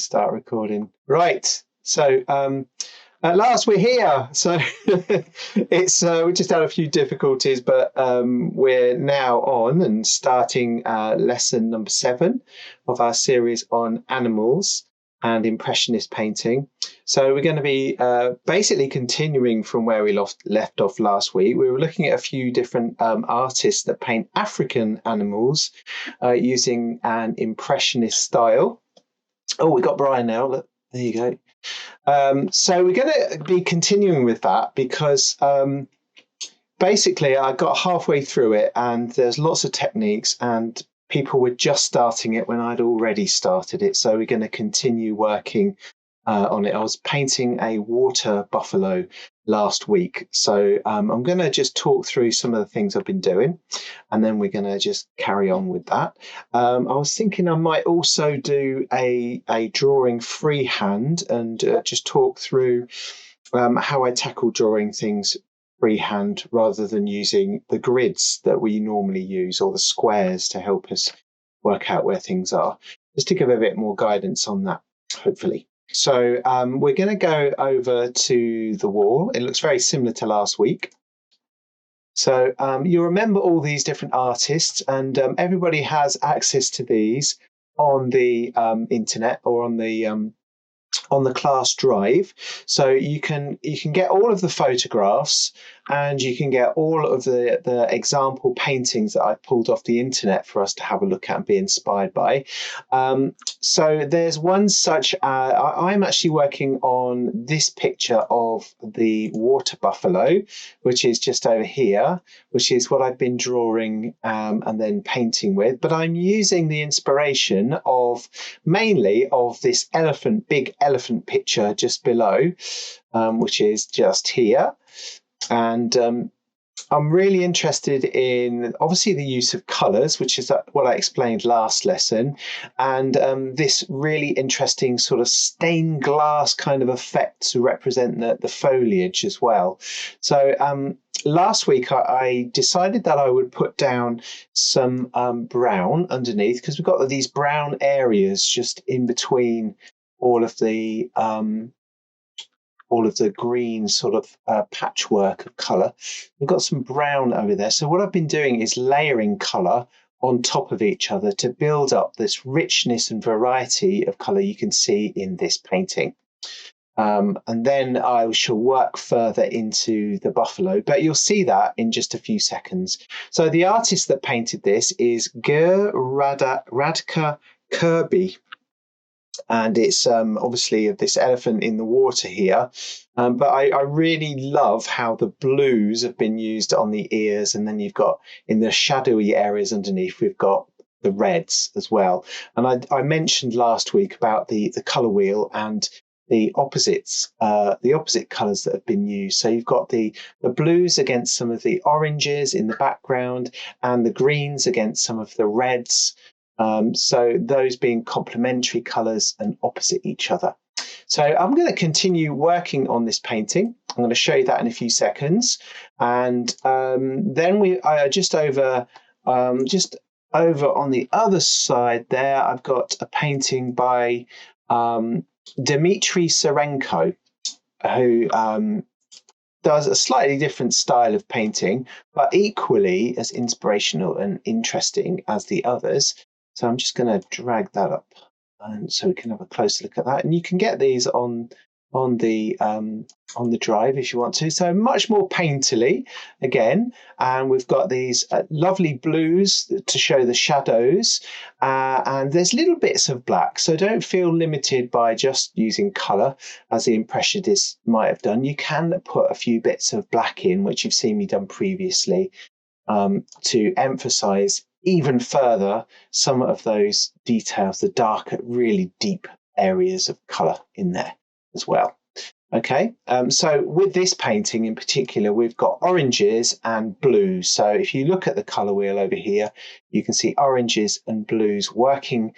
start recording. Right. So at last we're here. So it's we just had a few difficulties, but we're now on and starting lesson number 7 of our series on animals and Impressionist painting. So we're going to be basically continuing from where we left off last week. We were looking at a few different artists that paint African animals using an Impressionist style. Oh, we got Brian now. Look, there you go. So we're going to be continuing with that because basically I got halfway through it and there's lots of techniques and people were just starting it when I'd already started it. So we're going to continue working on it. I was painting a water buffalo last week. So I'm going to just talk through some of the things I've been doing and then we're going to just carry on with that. I was thinking I might also do a drawing freehand and just talk through how I tackle drawing things freehand rather than using the grids that we normally use or the squares to help us work out where things are. Just to give a bit more guidance on that, hopefully. So we're going to go over to the wall. It looks very similar to last week. So you remember all these different artists and everybody has access to these on the internet or on the class drive. So you can get all of the photographs and you can get all of the example paintings that I've pulled off the internet for us to have a look at and be inspired by. So there's one such, I'm actually working on this picture of the water buffalo, which is just over here, which is what I've been drawing and then painting with. But I'm using the inspiration of mainly of this big elephant picture just below, which is just here. And I'm really interested in obviously the use of colours, which is what I explained last lesson, and this really interesting sort of stained glass kind of effect to represent the foliage as well. So last week I decided that I would put down some brown underneath because we've got these brown areas just in between all of the green sort of patchwork of colour. We've got some brown over there. So what I've been doing is layering colour on top of each other to build up this richness and variety of colour you can see in this painting. And then I shall work further into the buffalo, but you'll see that in just a few seconds. So the artist that painted this is Radka Kirby. And it's obviously of this elephant in the water here. But I really love how the blues have been used on the ears. And then you've got in the shadowy areas underneath, we've got the reds as well. And I mentioned last week about the colour wheel and the opposite colours that have been used. So you've got the blues against some of the oranges in the background and the greens against some of the reds. So those being complementary colours and opposite each other. So I'm going to continue working on this painting. I'm going to show you that in a few seconds. And then we are just over on the other side there, I've got a painting by Dmitry Serenko, who does a slightly different style of painting, but equally as inspirational and interesting as the others. So I'm just going to drag that up, and so we can have a closer look at that. And you can get these on the drive if you want to. So much more painterly again, and we've got these lovely blues to show the shadows, and there's little bits of black. So don't feel limited by just using colour as the Impressionists might have done. You can put a few bits of black in, which you've seen me done previously, to emphasise even further some of those details, the darker, really deep areas of colour in there as well. Okay, so with this painting in particular, we've got oranges and blues. So if you look at the colour wheel over here, you can see oranges and blues working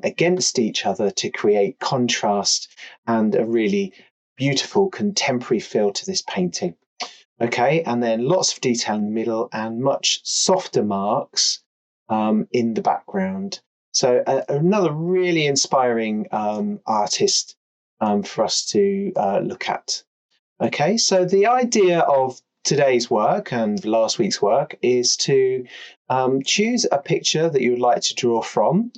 against each other to create contrast and a really beautiful contemporary feel to this painting. Okay, and then lots of detail in the middle and much softer marks in the background. So another really inspiring artist for us to look at. Okay, so the idea of today's work and last week's work is to choose a picture that you would like to draw from.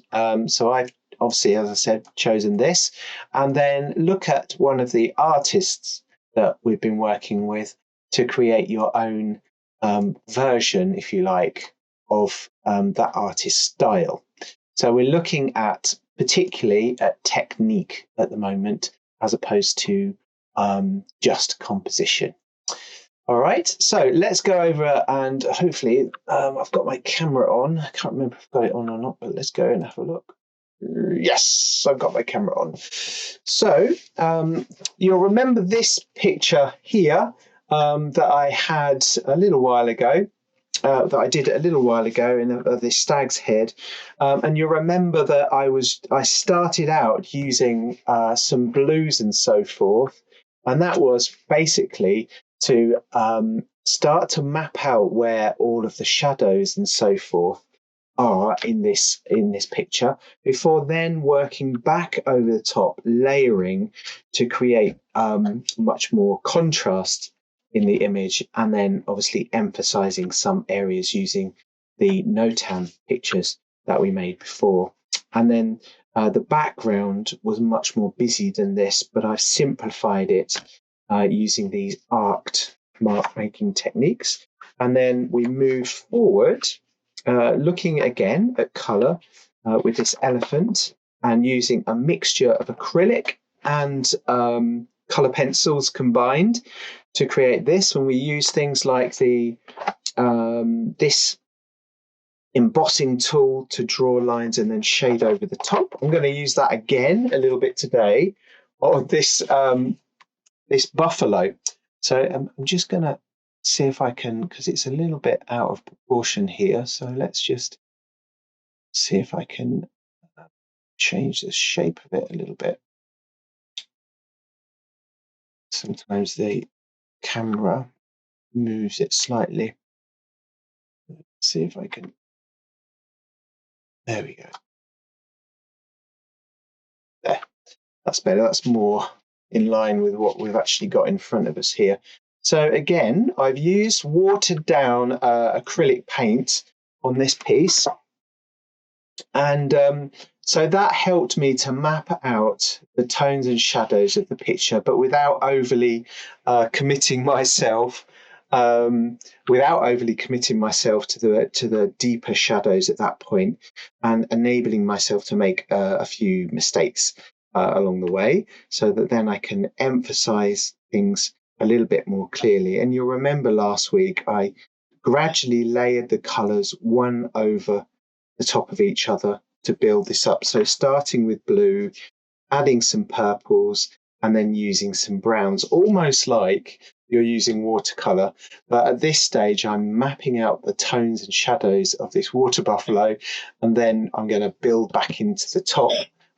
So I've obviously, as I said, chosen this, and then look at one of the artists that we've been working with to create your own version, if you like, of that artist's style. So we're looking at particularly at technique at the moment, as opposed to just composition. All right, so let's go over and hopefully I've got my camera on. I can't remember if I've got it on or not, but let's go and have a look. Yes, I've got my camera on. So you'll remember this picture here that I had a little while ago. That I did a little while ago in the stag's head, and you'll remember that I started out using some blues and so forth, and that was basically to start to map out where all of the shadows and so forth are in this picture, before then working back over the top, layering to create much more contrast in the image, and then obviously emphasizing some areas using the Notan pictures that we made before. And then the background was much more busy than this, but I've simplified it using these arced mark making techniques. And then we move forward, looking again at color with this elephant, and using a mixture of acrylic and color pencils combined to create this. When we use things like the this embossing tool to draw lines and then shade over the top. I'm going to use that again a little bit today on this this Buffalo. So I'm just going to see if I can, because it's a little bit out of proportion here. So let's just see if I can change the shape of it a little bit. Sometimes the camera moves it slightly. Let's see if I can. There we go. There. That's better. That's more in line with what we've actually got in front of us here. So again, I've used watered down acrylic paint on this piece. And so that helped me to map out the tones and shadows of the picture, but without overly committing myself. Without overly committing myself to the deeper shadows at that point, and enabling myself to make a few mistakes along the way, so that then I can emphasize things a little bit more clearly. And you'll remember last week I gradually layered the colors one over the top of each other to build this up. So starting with blue, adding some purples, and then using some browns, almost like you're using watercolour. But at this stage, I'm mapping out the tones and shadows of this water buffalo, and then I'm going to build back into the top,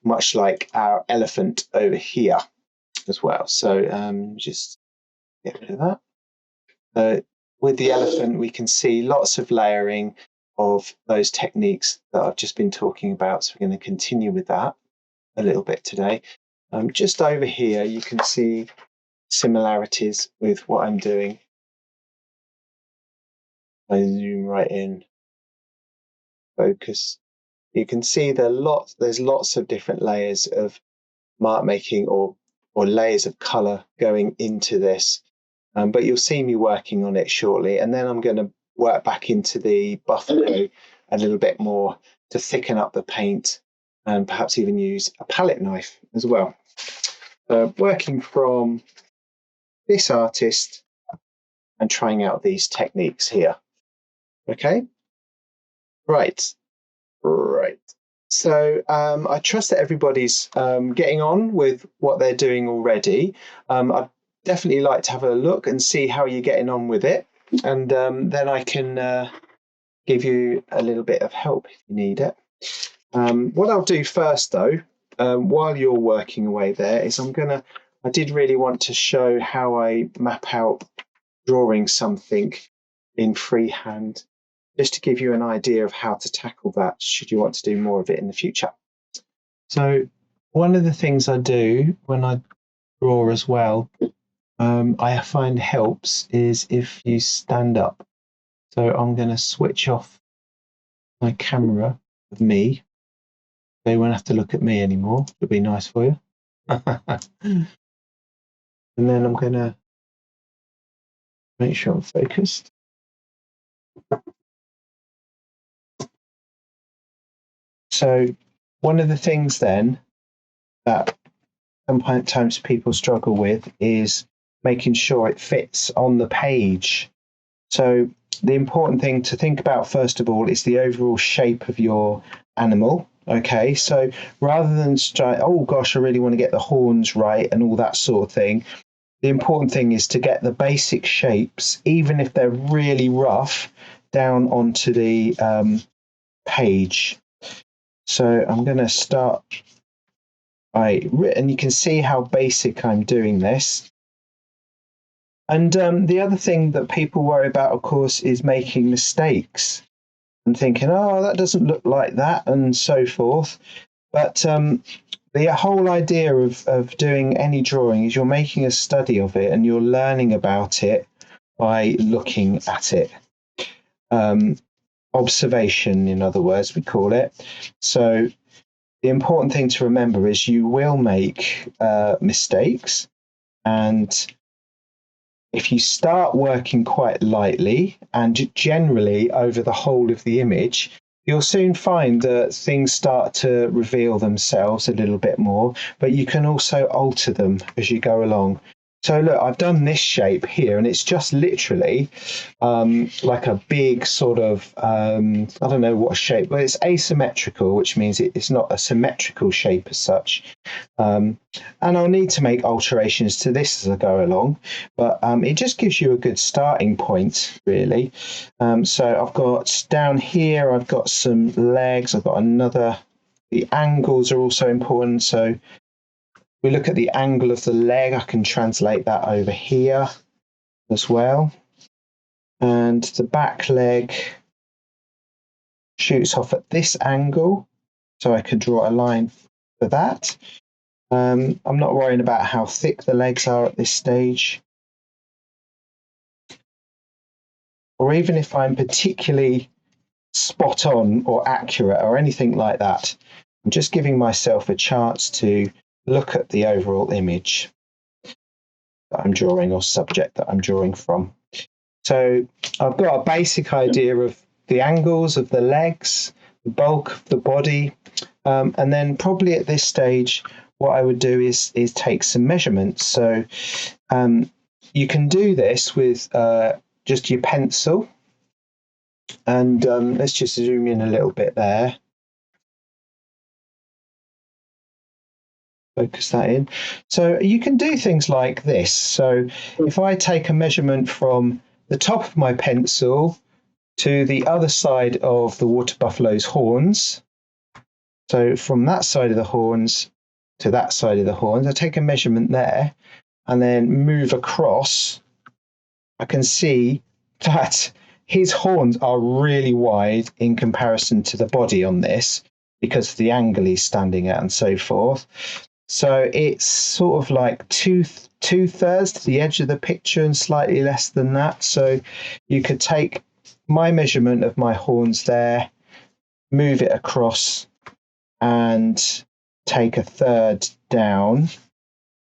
much like our elephant over here as well. So just get rid of that. With the elephant, we can see lots of layering of those techniques that I've just been talking about. So we're going to continue with that a little bit today. Just over here, you can see similarities with what I'm doing. I zoom right in, focus. You can see there's lots of different layers of mark making or layers of color going into this. But you'll see me working on it shortly. And then I'm going to work back into the Buffalo a little bit more to thicken up the paint, and perhaps even use a palette knife as well. Working from this artist and trying out these techniques here. Okay, right. So I trust that everybody's getting on with what they're doing already. I'd definitely like to have a look and see how you're getting on with it, and then I can give you a little bit of help if you need it. What I'll do first, though, while you're working away there, is I did really want to show how I map out drawing something in freehand just to give you an idea of how to tackle that should you want to do more of it in the future. So one of the things I do when I draw as well, I find helps is if you stand up. So I'm going to switch off my camera of me. They won't have to look at me anymore. It'll be nice for you. And then I'm going to make sure I'm focused. So one of the things then that sometimes people struggle with is making sure it fits on the page. So the important thing to think about first of all is the overall shape of your animal. Okay, so rather than oh gosh, I really want to get the horns right and all that sort of thing, the important thing is to get the basic shapes, even if they're really rough, down onto the page. So I'm going to start by, and you can see how basic I'm doing this. And the other thing that people worry about, of course, is making mistakes and thinking, oh, that doesn't look like that, and so forth. But the whole idea of doing any drawing is you're making a study of it and you're learning about it by looking at it. Observation, in other words, we call it. So the important thing to remember is you will make mistakes, and if you start working quite lightly and generally over the whole of the image, you'll soon find that things start to reveal themselves a little bit more, but you can also alter them as you go along. So look, I've done this shape here, and it's just literally like a big sort of, I don't know what shape, but it's asymmetrical, which means it's not a symmetrical shape as such. And I'll need to make alterations to this as I go along, but it just gives you a good starting point, really. So I've got down here, I've got some legs, I've got another, the angles are also important. So we look at the angle of the leg, I can translate that over here as well. And the back leg shoots off at this angle, so I could draw a line for that. I'm not worrying about how thick the legs are at this stage. Or even if I'm particularly spot on or accurate or anything like that, I'm just giving myself a chance to look at the overall image that I'm drawing or subject that I'm drawing from. So I've got a basic idea of the angles of the legs, the bulk of the body, and then probably at this stage, what I would do is take some measurements. So you can do this with just your pencil, and let's just zoom in a little bit there. Focus that in. So you can do things like this. So if I take a measurement from the top of my pencil to the other side of the water buffalo's horns, so from that side of the horns to that side of the horns, I take a measurement there and then move across, I can see that his horns are really wide in comparison to the body on this because of the angle he's standing at and so forth. So it's sort of like two-thirds to the edge of the picture and slightly less than that. So you could take my measurement of my horns there, move it across and take a third down,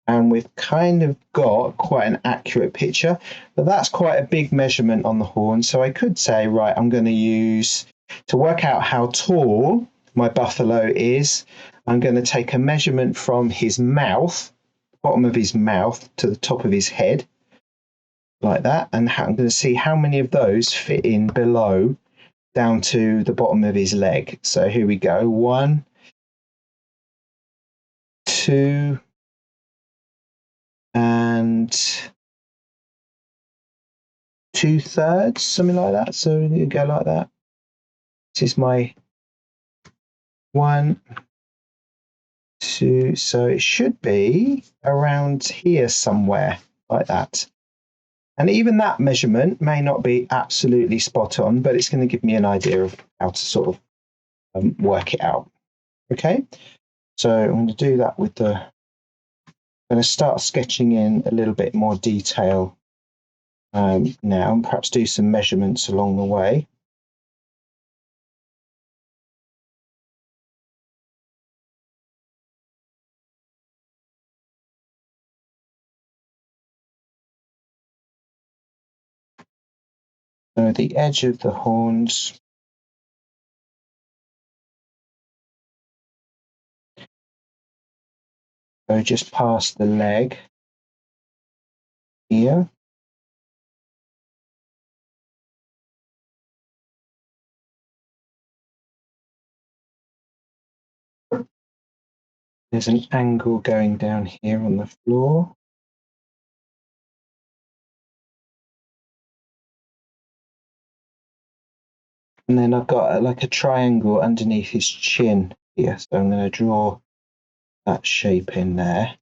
and we've kind of got quite an accurate picture, but that's quite a big measurement on the horn. So I could say, right, I'm going to use, to work out how tall my buffalo is, I'm going to take a measurement from his mouth, bottom of his mouth to the top of his head, like that, and I'm going to see how many of those fit in below down to the bottom of his leg. So here we go, 1, 2, and 2/3, something like that. So you go like that. This is my 1, 2. So it should be around here somewhere, like that. And even that measurement may not be absolutely spot on, but it's going to give me an idea of how to sort of work it out. Okay, so I'm going to do that with the, I'm going to start sketching in a little bit more detail now, and perhaps do some measurements along the way. So the edge of the horns, so just past the leg here. There's an angle going down here on the floor. And then I've got like a triangle underneath his chin here. So I'm going to draw that shape in there.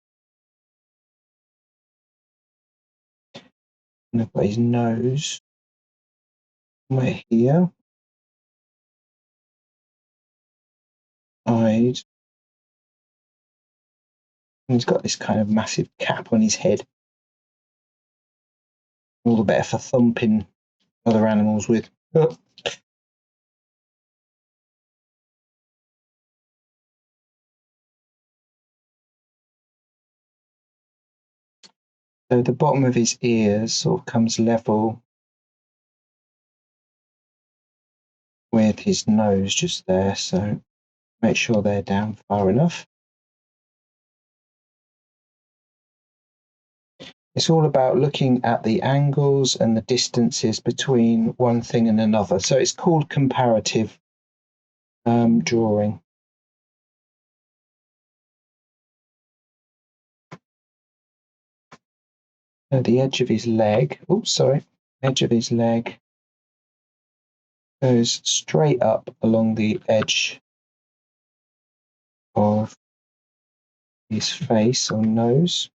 And I've got his nose somewhere here. Eyes. And he's got this kind of massive cap on his head. All the better for thumping other animals with. So the bottom of his ears sort of comes level with his nose just there. So make sure they're down far enough. It's all about looking at the angles and the distances between one thing and another. So it's called comparative drawing. So the edge of his leg, edge of his leg goes straight up along the edge of his face or nose.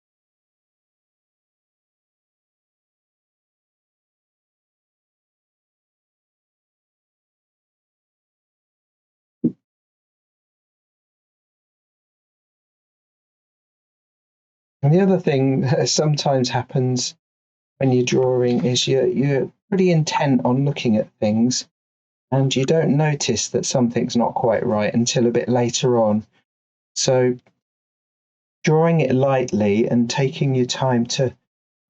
And the other thing that sometimes happens when you're drawing is you're pretty intent on looking at things and you don't notice that something's not quite right until a bit later on. So drawing it lightly and taking your time to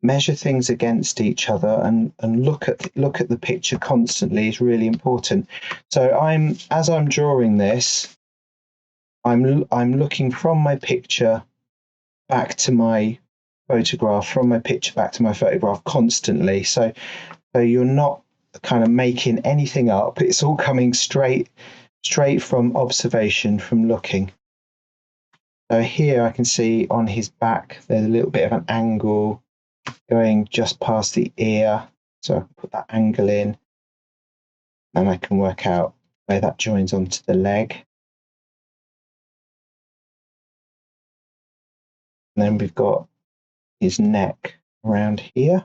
measure things against each other and look at the picture constantly is really important. So as I'm drawing this, I'm looking from my picture back to my photograph, from my picture back to my photograph constantly. So you're not kind of making anything up. It's all coming straight from observation, from looking. So here I can see on his back there's a little bit of an angle going just past the ear. So I can put that angle in and I can work out where that joins onto the leg. And then we've got his neck around here.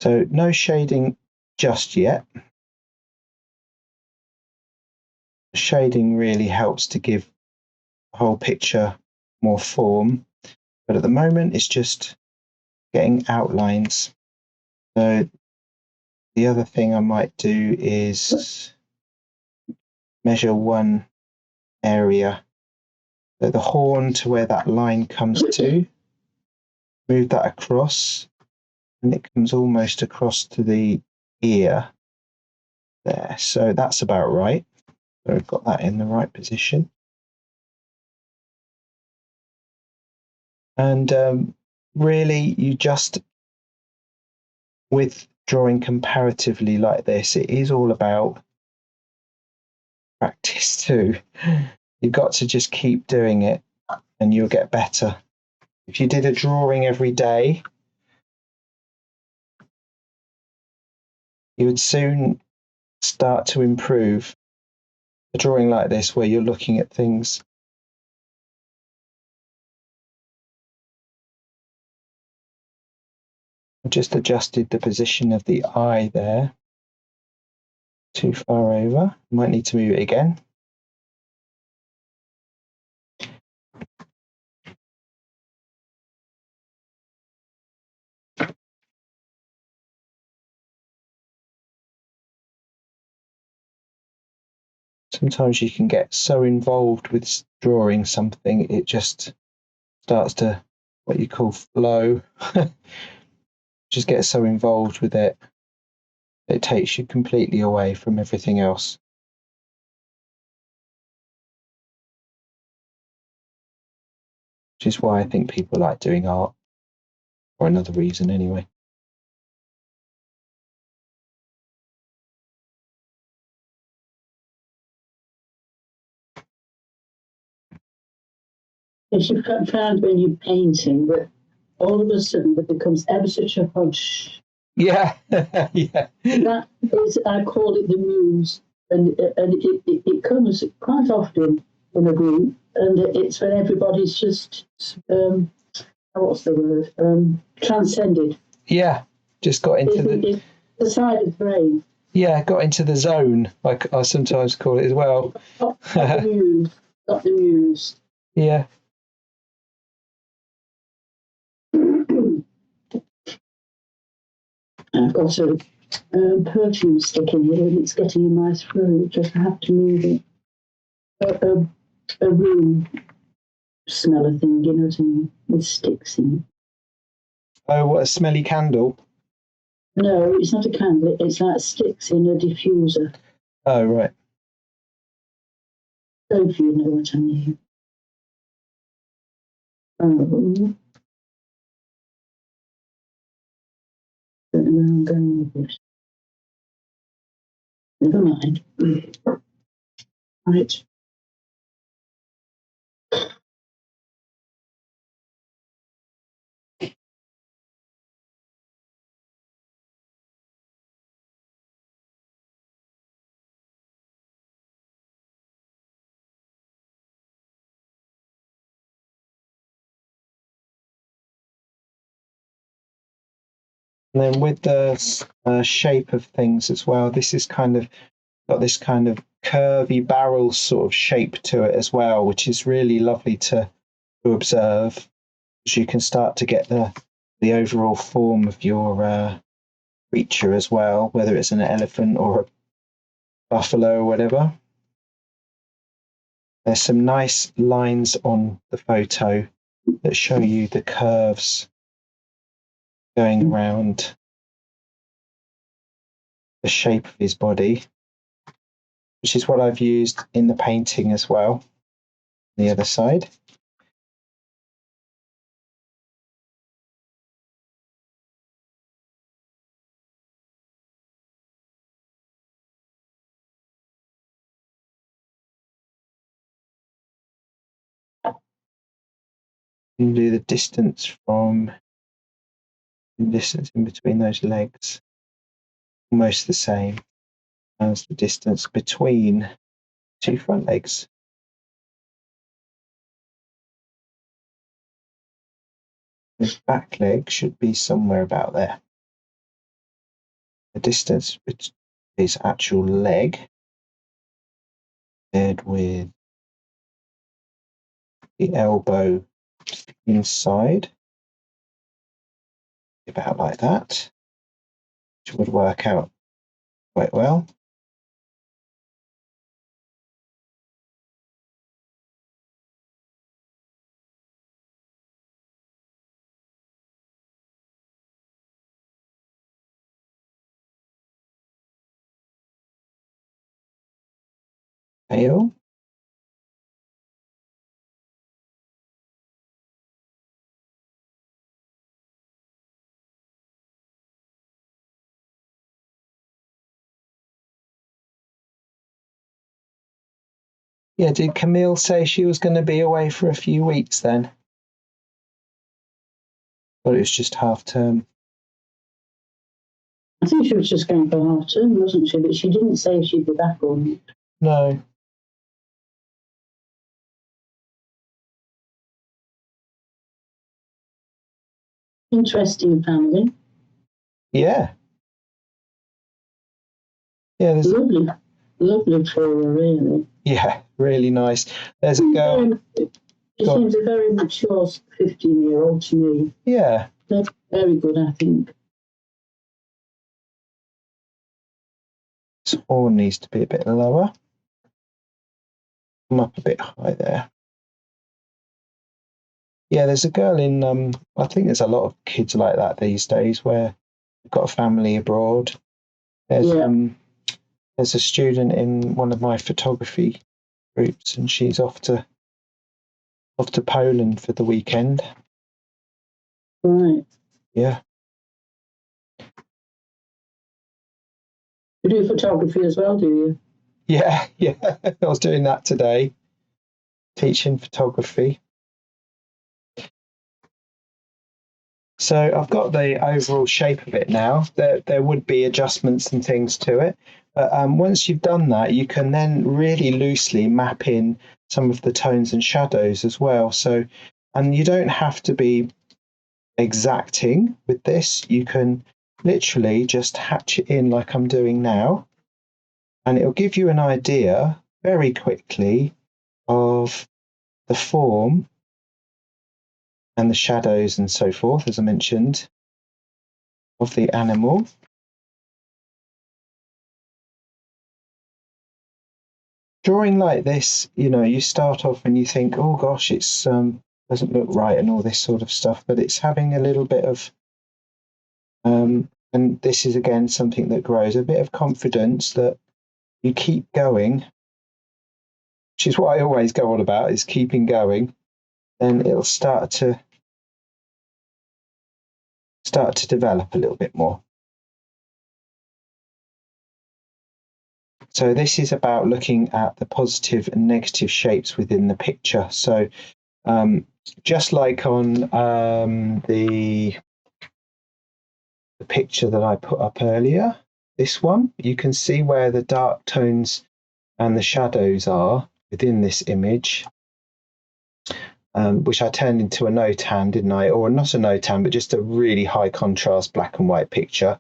So no shading just yet. The shading really helps to give the whole picture more form. But at the moment, it's just getting outlines. So the other thing I might do is measure one area, so the horn to where that line comes to, move that across, and it comes almost across to the ear there. So that's about right. So I've got that in the right position. And really, you just, with drawing comparatively like this, it is all about practice too. You've got to just keep doing it and you'll get better. If you did a drawing every day, you would soon start to improve. A drawing like this, where you're looking at things I just adjusted the position of the eye there. Too far over. Might need to move it again. Sometimes you can get so involved with drawing something, it just starts to, what you call, flow. Just get so involved with it, it takes you completely away from everything else. Which is why I think people like doing art, for another reason anyway. If you've found when you're painting that all of a sudden there becomes ever such a hush. Yeah, yeah. That is, I call it the muse, and it comes quite often in a group, and it's when everybody's just what's the word? Transcended. Yeah, just got into the side of brain. Yeah, got into the zone, like I sometimes call it as well. Got the muse. Got the muse. Yeah. I've got a perfume stick in here and it's getting in my throat. Just have to move it. A room smeller thing, you know what I mean, with sticks in it. Oh, what a smelly candle. No, it's not a candle. It's like sticks in a diffuser. Oh, right. So if you know what I mean. Oh. Don't know where I'm going with this. Never mind. Right. And then with the shape of things as well, this is kind of got this kind of curvy barrel sort of shape to it as well, which is really lovely to observe, as you can start to get the overall form of your creature as well, whether it's an elephant or a buffalo or whatever. There's some nice lines on the photo that show you the curves going around the shape of his body, which is what I've used in the painting as well. The other side. And do the distance in between those legs, almost the same as the distance between two front legs. His back leg should be somewhere about there. The distance between his actual leg paired with the elbow inside, about like that, which would work out quite well. Tail. Yeah, did Camille say she was going to be away for a few weeks then? Or it was just half term? I think she was just going for half term, wasn't she? But she didn't say if she'd be back or not. No. Interesting family. Yeah. Yeah, there's lovely flora, really. yeah, really nice. There's a girl. She seems a very mature 15-year-old to me. Yeah. They're very good, I think. This horn needs to be a bit lower. Come up a bit high there. Yeah, there's a girl in, I think there's a lot of kids like that these days where they've got a family abroad. There's a student in one of my photography groups, and she's off to Poland for the weekend. Right. Yeah. You do photography as well, do you? Yeah, yeah. I was doing that today, teaching photography. So I've got the overall shape of it now. There would be adjustments and things to it. But once you've done that, you can then really loosely map in some of the tones and shadows as well. So, and you don't have to be exacting with this. You can literally just hatch it in like I'm doing now. And it'll give you an idea very quickly of the form and the shadows and so forth, as I mentioned, of the animal. Drawing like this, you know, you start off and you think, oh gosh, it's doesn't look right and all this sort of stuff, but it's having a little bit of and this is again something that grows, a bit of confidence that you keep going, which is what I always go on about, is keeping going, then it'll start to develop a little bit more. So this is about looking at the positive and negative shapes within the picture. So just like on the picture that I put up earlier, this one, you can see where the dark tones and the shadows are within this image, which I turned into a no-tan, didn't I? Or not a no-tan, but just a really high contrast black and white picture.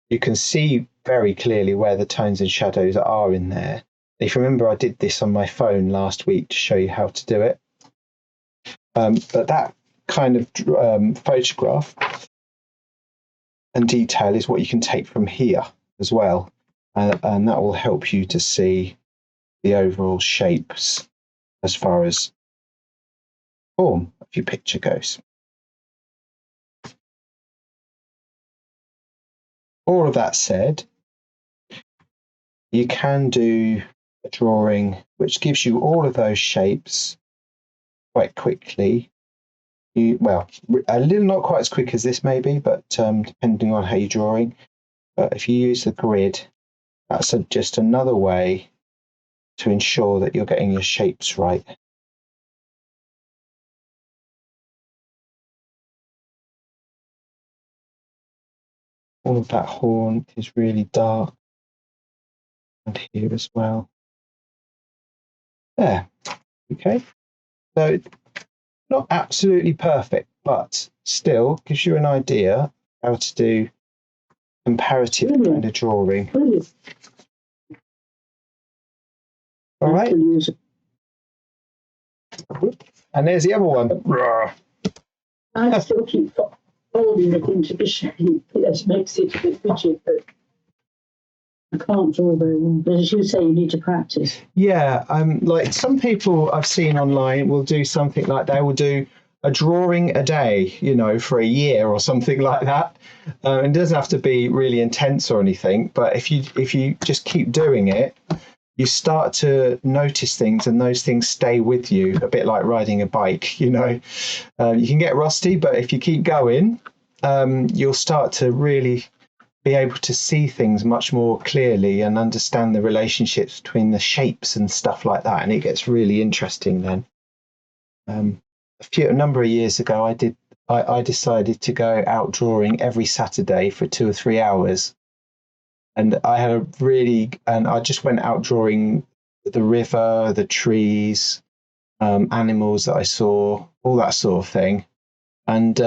You can see very clearly where the tones and shadows are in there. If you remember, I did this on my phone last week to show you how to do it. But that kind of photograph and detail is what you can take from here as well. And that will help you to see the overall shapes as far as form of your picture goes. All of that said, you can do a drawing which gives you all of those shapes quite quickly. Well, a little not quite as quick as this maybe, but depending on how you're drawing. But if you use the grid, that's just another way to ensure that you're getting your shapes right. All of that horn is really dark, and here as well. There, okay. So not absolutely perfect, but still gives you an idea how to do comparative kind of drawing. All right. And there's the other one. I still keep folding it into the shape. It makes it a bit rigid, but I can't draw very well. But as you say, you need to practice. Yeah, like some people I've seen online will do something like they will do a drawing a day, you know, for a year or something like that. It doesn't have to be really intense or anything, but if you just keep doing it, you start to notice things, and those things stay with you. A bit like riding a bike, you know. You can get rusty, but if you keep going, you'll start to really be able to see things much more clearly and understand the relationships between the shapes and stuff like that. And it gets really interesting then. A number of years ago, I decided to go out drawing every Saturday for 2 or 3 hours. And I just went out drawing the river, the trees, animals that I saw, all that sort of thing. And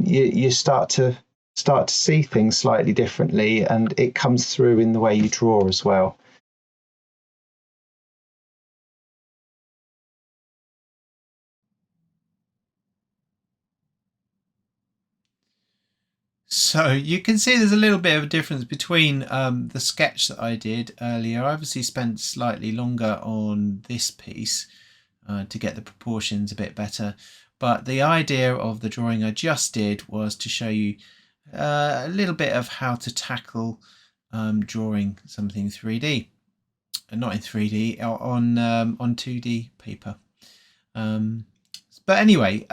you start to start to see things slightly differently, and it comes through in the way you draw as well. So you can see there's a little bit of a difference between the sketch that I did earlier. I obviously spent slightly longer on this piece to get the proportions a bit better. But the idea of the drawing I just did was to show you a little bit of how to tackle drawing something 3D. Not in 3D, on 2D paper. But anyway,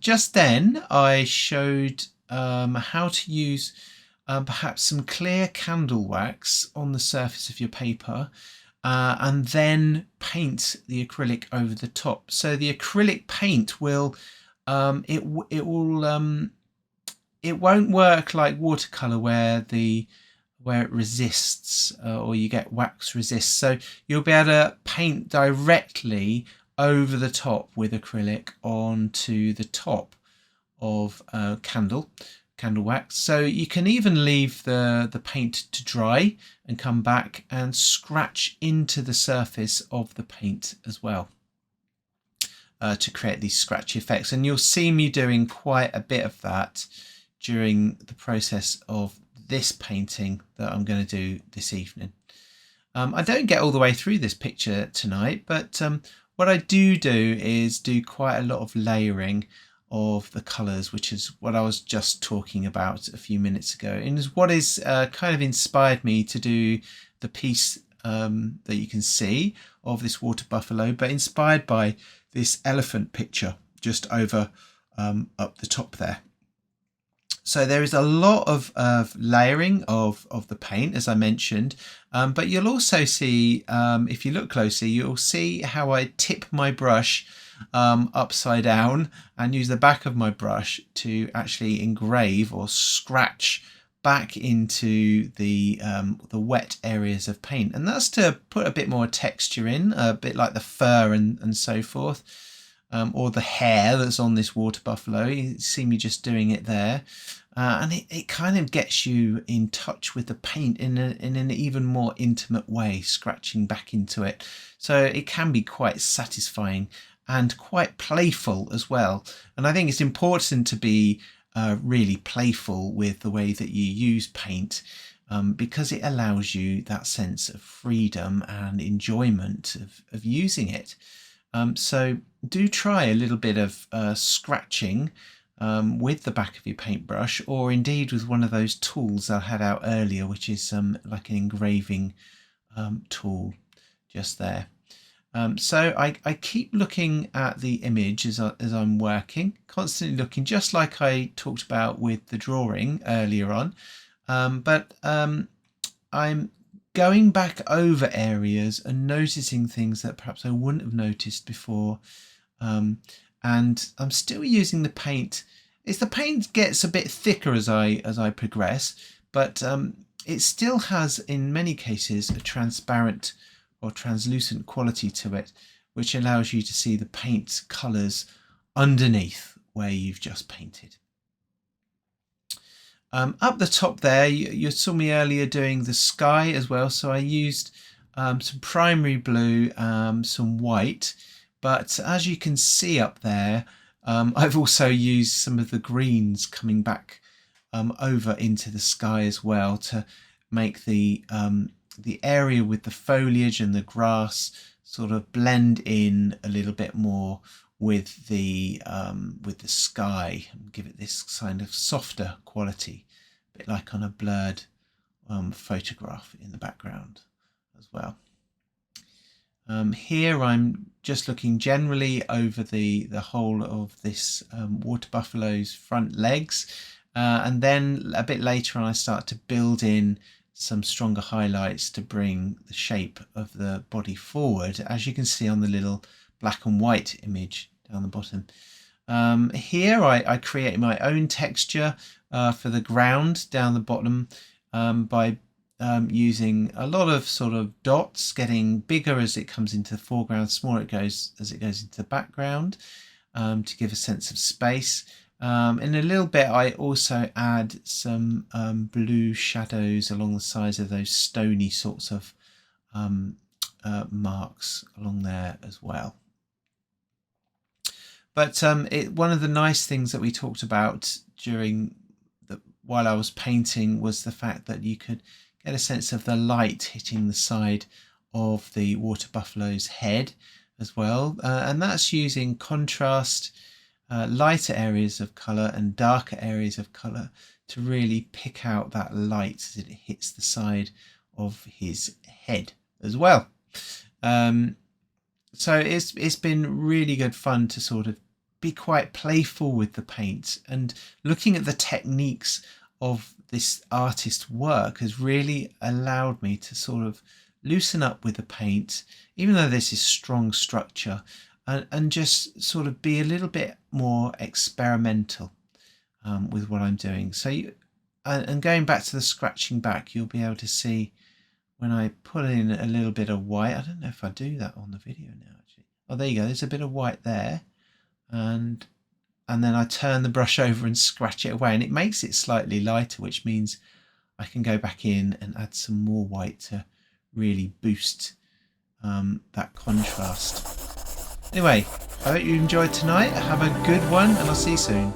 just then I showed how to use perhaps some clear candle wax on the surface of your paper, and then paint the acrylic over the top. So the acrylic paint will it won't work like watercolor where it resists, or you get wax resist. So you'll be able to paint directly over the top with acrylic onto the top of candle wax. So you can even leave the paint to dry and come back and scratch into the surface of the paint as well to create these scratchy effects. And you'll see me doing quite a bit of that during the process of this painting that I'm going to do this evening. I don't get all the way through this picture tonight, but what I do is do quite a lot of layering of the colours, which is what I was just talking about a few minutes ago, and is what is kind of inspired me to do the piece that you can see of this water buffalo, but inspired by this elephant picture just over up the top there. So there is a lot of layering of the paint, as I mentioned, but you'll also see, if you look closely, you'll see how I tip my brush upside down and use the back of my brush to actually engrave or scratch back into the wet areas of paint, and that's to put a bit more texture in, a bit like the fur and so forth, or the hair that's on this water buffalo. You see me just doing it there. And it kind of gets you in touch with the paint in an even more intimate way, scratching back into it. So it can be quite satisfying and quite playful as well. And I think it's important to be really playful with the way that you use paint, because it allows you that sense of freedom and enjoyment of using it. So do try a little bit of scratching with the back of your paintbrush, or indeed with one of those tools I had out earlier, which is like an engraving tool just there. So I keep looking at the image as I'm working, constantly looking, just like I talked about with the drawing earlier on, but I'm going back over areas and noticing things that perhaps I wouldn't have noticed before. And I'm still using the paint. The paint gets a bit thicker as I progress, but it still has in many cases a transparent or translucent quality to it, which allows you to see the paint colours underneath where you've just painted. Up the top there, you saw me earlier doing the sky as well, so I used some primary blue, some white, but as you can see up there, I've also used some of the greens coming back over into the sky as well to make the area with the foliage and the grass sort of blend in a little bit more with the sky and give it this kind of softer quality, a bit like on a blurred photograph in the background as well. Here I'm just looking generally over the whole of this water buffalo's front legs, and then a bit later on I start to build in some stronger highlights to bring the shape of the body forward, as you can see on the little black and white image down the bottom. Here I create my own texture for the ground down the bottom by using a lot of sort of dots, getting bigger as it comes into the foreground, smaller it goes as it goes into the background, to give a sense of space. In a little bit, I also add some blue shadows along the sides of those stony sorts of marks along there as well. But one of the nice things that we talked about while I was painting was the fact that you could get a sense of the light hitting the side of the water buffalo's head as well, and that's using contrast, lighter areas of colour and darker areas of colour to really pick out that light as it hits the side of his head as well. So it's been really good fun to sort of be quite playful with the paint, and looking at the techniques of this artist's work has really allowed me to sort of loosen up with the paint, even though this is strong structure, and just sort of be a little bit more experimental with what I'm doing. So and going back to the scratching back, you'll be able to see when I put in a little bit of white. I don't know if I do that on the video now actually. Oh, there you go, there's a bit of white there, and then I turn the brush over and scratch it away, and it makes it slightly lighter, which means I can go back in and add some more white to really boost that contrast. Anyway, I hope you enjoyed tonight. Have a good one, and I'll see you soon.